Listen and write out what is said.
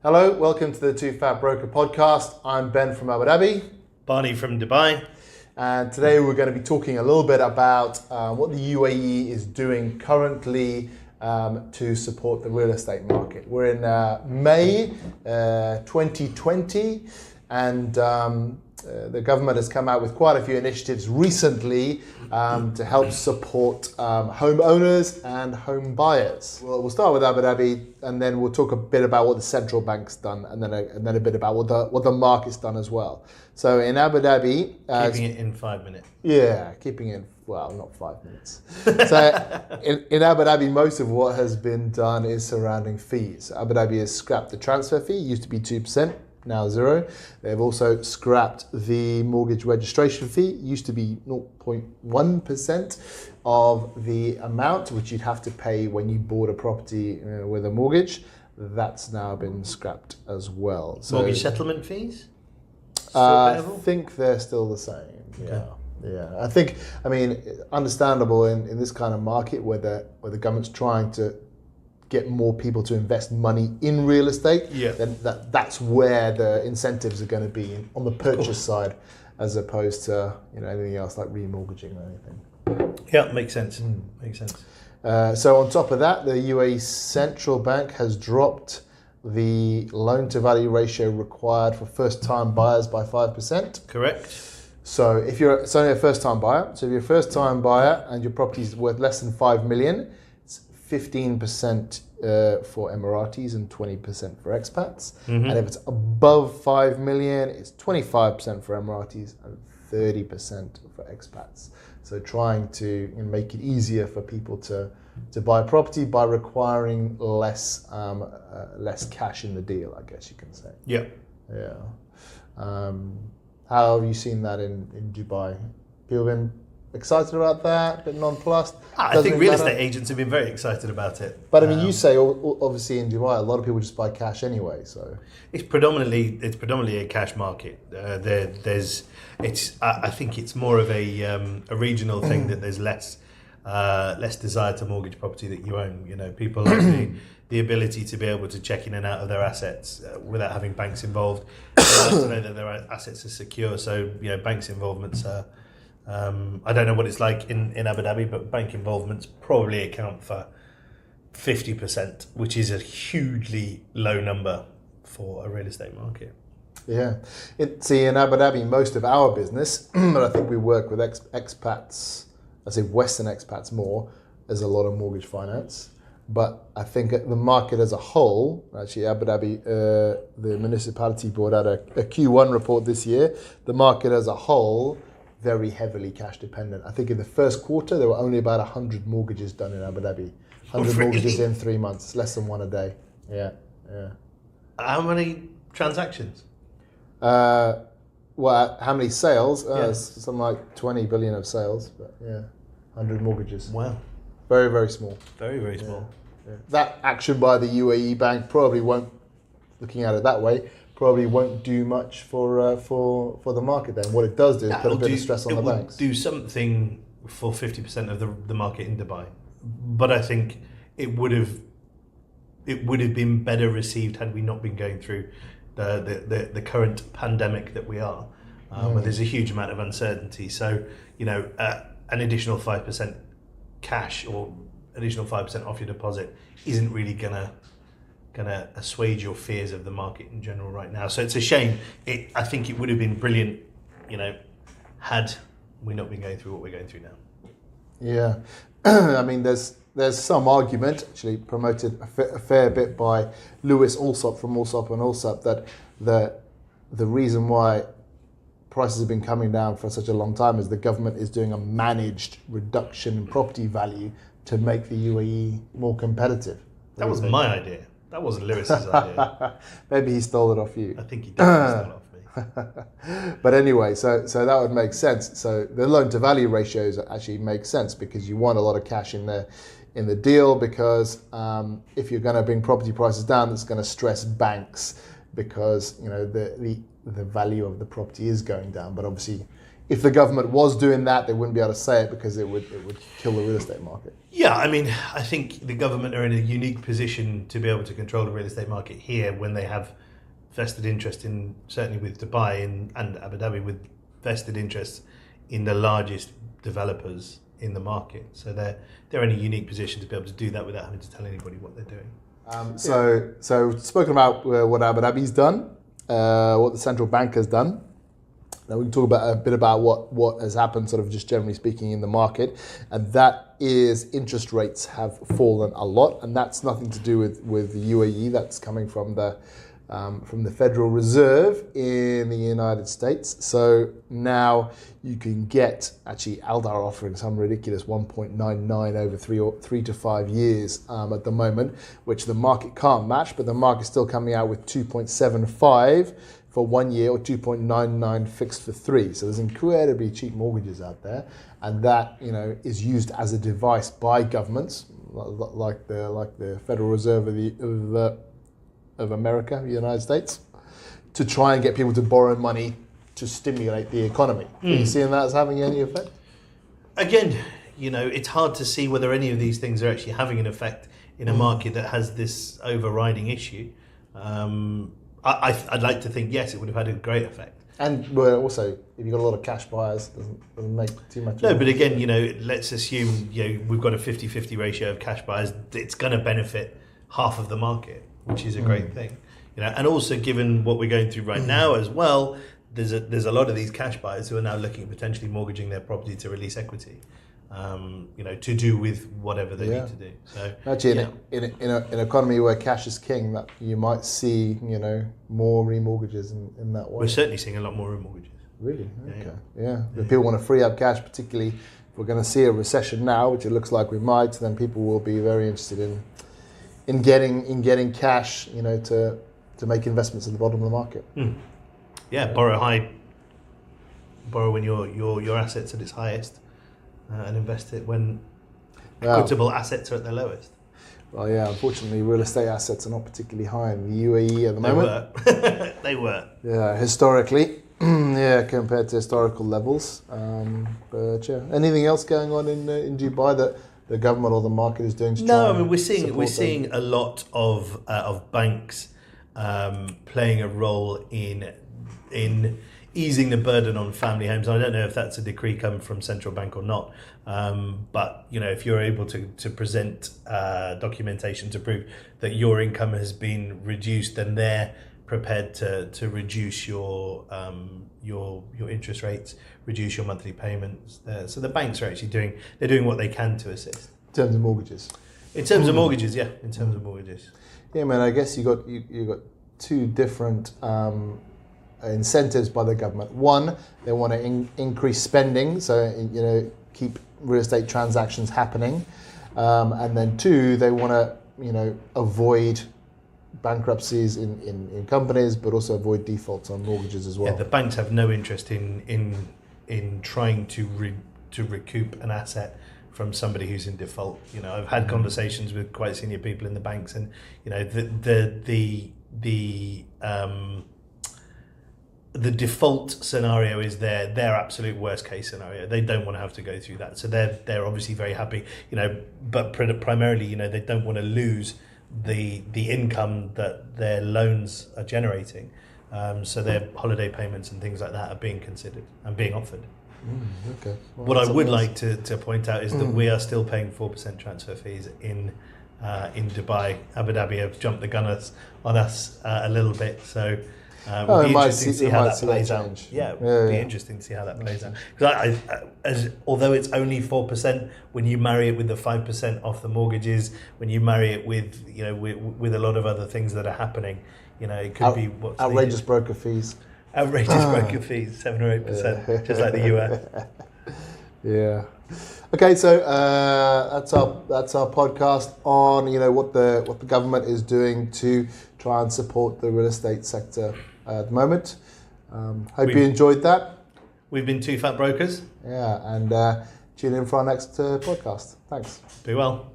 Hello, welcome to the Two Fat Broker podcast. I'm Ben from Abu Dhabi. Barney from Dubai. And today we're going to be talking a little bit about what the UAE is doing currently to support the real estate market. We're in May 2020 and the government has come out with quite a few initiatives recently to help support homeowners and home buyers. We'll start with Abu Dhabi and then we'll talk a bit about what the central bank's done and then a bit about what the market's done as well. So in Abu Dhabi... keeping it in 5 minutes. Yeah, keeping it, well, not 5 minutes. So in Abu Dhabi, most of what has been done is surrounding fees. Abu Dhabi has scrapped the transfer fee, used to be 2%. Now 0. They've also scrapped the mortgage registration fee. It used to be 0.1% of the amount which you'd have to pay when you bought a property with a mortgage. That's now been scrapped as well. So, mortgage settlement fees? I think they're still the same. Okay. Yeah. I think, understandable in this kind of market where the government's trying to get more people to invest money in real estate, then that's where the incentives are going to be on the purchase side, as opposed to anything else like remortgaging or anything. Yeah, makes sense. Makes sense. So on top of that, the UAE central bank has dropped the loan to value ratio required for first time buyers by 5%. Correct. So it's only a first time buyer. So if you're a first time buyer and your property is worth less than 5 million, 15% for Emiratis and 20% for expats. Mm-hmm. And if it's above 5 million, it's 25% for Emiratis and 30% for expats. So trying to make it easier for people to buy property by requiring less cash in the deal, I guess you can say. Yeah. How have you seen that in Dubai? People been excited about that, but nonplussed? I think real estate agents have been very excited about it. But you say obviously in Dubai, a lot of people just buy cash anyway. So it's predominantly a cash market. I think it's more of a regional thing that there's less desire to mortgage property that you own. People like the ability to be able to check in and out of their assets without having banks involved. They like to know that their assets are secure. So banks' involvements are. I don't know what it's like in Abu Dhabi, but bank involvements probably account for 50%, which is a hugely low number for a real estate market. Yeah. In Abu Dhabi, most of our business, but I think we work with expats, I say Western expats more, there's a lot of mortgage finance. But I think the market as a whole, actually Abu Dhabi, the municipality brought out a Q1 report this year, the market as a whole, very heavily cash dependent. I think in the first quarter, there were only about 100 mortgages done in Abu Dhabi. 100 mortgages in 3 months, less than one a day. Yeah. How many transactions? How many sales? Something like 20 billion of sales, but 100 mortgages. Wow. Very, very small. Very, very small. Yeah. That action by the UAE bank probably won't, looking at it that way, probably won't do much for the market then. What it does do is put a bit of stress on the banks. It will do something for 50% of the market in Dubai. But I think it would have been better received had we not been going through the current pandemic that we are, where there's a huge amount of uncertainty. So, an additional 5% cash or additional 5% off your deposit isn't really gonna assuage your fears of the market in general right now. So it's a shame. I think it would have been brilliant, had we not been going through what we're going through now. Yeah, there's some argument actually promoted a fair bit by Lewis Alsop from Alsop and Alsop that the reason why prices have been coming down for such a long time is the government is doing a managed reduction in property value to make the UAE more competitive. That was my idea. That wasn't Lewis's idea. Maybe he stole it off you. I think he definitely stole it off me. But anyway, so that would make sense. So the loan to value ratios actually make sense because you want a lot of cash in the deal because if you're going to bring property prices down, that's going to stress banks because the value of the property is going down. But obviously, if the government was doing that, they wouldn't be able to say it because it would kill the real estate market. Yeah, I mean, I think the government are in a unique position to be able to control the real estate market here when they have vested interest in, certainly with Dubai and Abu Dhabi, with vested interests in the largest developers in the market. So they're in a unique position to be able to do that without having to tell anybody what they're doing. So spoken about what Abu Dhabi's done, what the central bank has done. Now we can talk about a bit about what has happened, sort of just generally speaking, in the market, and that is interest rates have fallen a lot, and that's nothing to do with the UAE. That's coming from the Federal Reserve in the United States. So now you can get, actually Aldar offering some ridiculous 1.99 over 3 to 5 years at the moment, which the market can't match, but the market's still coming out with 2.75 for 1 year or 2.99 fixed for 3. So there's incredibly cheap mortgages out there, and that is used as a device by governments like the Federal Reserve of America, the United States, to try and get people to borrow money to stimulate the economy. Are you seeing that as having any effect? Again, it's hard to see whether any of these things are actually having an effect in a market that has this overriding issue. I'd like to think, yes, it would have had a great effect. And also, if you've got a lot of cash buyers, doesn't make too much. No, but again, let's assume we've got a 50-50 ratio of cash buyers. It's going to benefit half of the market, which is a great thing. And also given what we're going through right now as well, there's a lot of these cash buyers who are now looking at potentially mortgaging their property to release equity. To do with whatever they need to do. So actually, in an economy where cash is king, that you might see more remortgages in that way. We're certainly seeing a lot more remortgages. Really? Okay. Yeah. If people want to free up cash, particularly if we're going to see a recession now, which it looks like we might, then people will be very interested in getting cash, to make investments at the bottom of the market. Yeah, borrow high. Borrow when your assets at its highest. And invest it when equitable assets are at their lowest. Well, yeah, unfortunately, real estate assets are not particularly high in the UAE at the moment. They were. Yeah, historically, compared to historical levels. But yeah, anything else going on in Dubai that the government or the market is doing to try? No, I mean we're seeing a lot of banks playing a role in easing the burden on family homes. I don't know if that's a decree coming from central bank or not, but if you're able to present documentation to prove that your income has been reduced, then they're prepared to reduce your interest rates, reduce your monthly payments. So the banks are actually doing what they can to assist. In terms of mortgages. In terms of mortgages, yeah. In terms of mortgages. Yeah, man. I guess you got two different incentives by the government. One, they want to increase spending, so keep real estate transactions happening, and then two, they want to avoid bankruptcies in companies, but also avoid defaults on mortgages as well. Yeah, the banks have no interest in trying to recoup an asset from somebody who's in default. I've had conversations with quite senior people in the banks, and the default scenario is their absolute worst case scenario. They don't want to have to go through that, so they're obviously very happy. But primarily, they don't want to lose the income that their loans are generating. So their holiday payments and things like that are being considered and being offered. Okay. Well, what I would like to point out is that we are still paying 4% transfer fees in Dubai. Abu Dhabi have jumped the gun on us a little bit, so. It would be interesting to see how that plays out. Yeah, it would be interesting to see how that plays out. Because although it's only 4%, when you marry it with the 5% off the mortgages, when you marry it with with a lot of other things that are happening, it could be what's outrageous broker fees. Outrageous broker fees, 7 or 8%, just like the US. Yeah. Okay, so that's our podcast on what the government is doing to try and support the real estate sector at the moment. Hope you enjoyed that. We've been Two Fat Brokers. Yeah, and tune in for our next podcast. Thanks. Be well.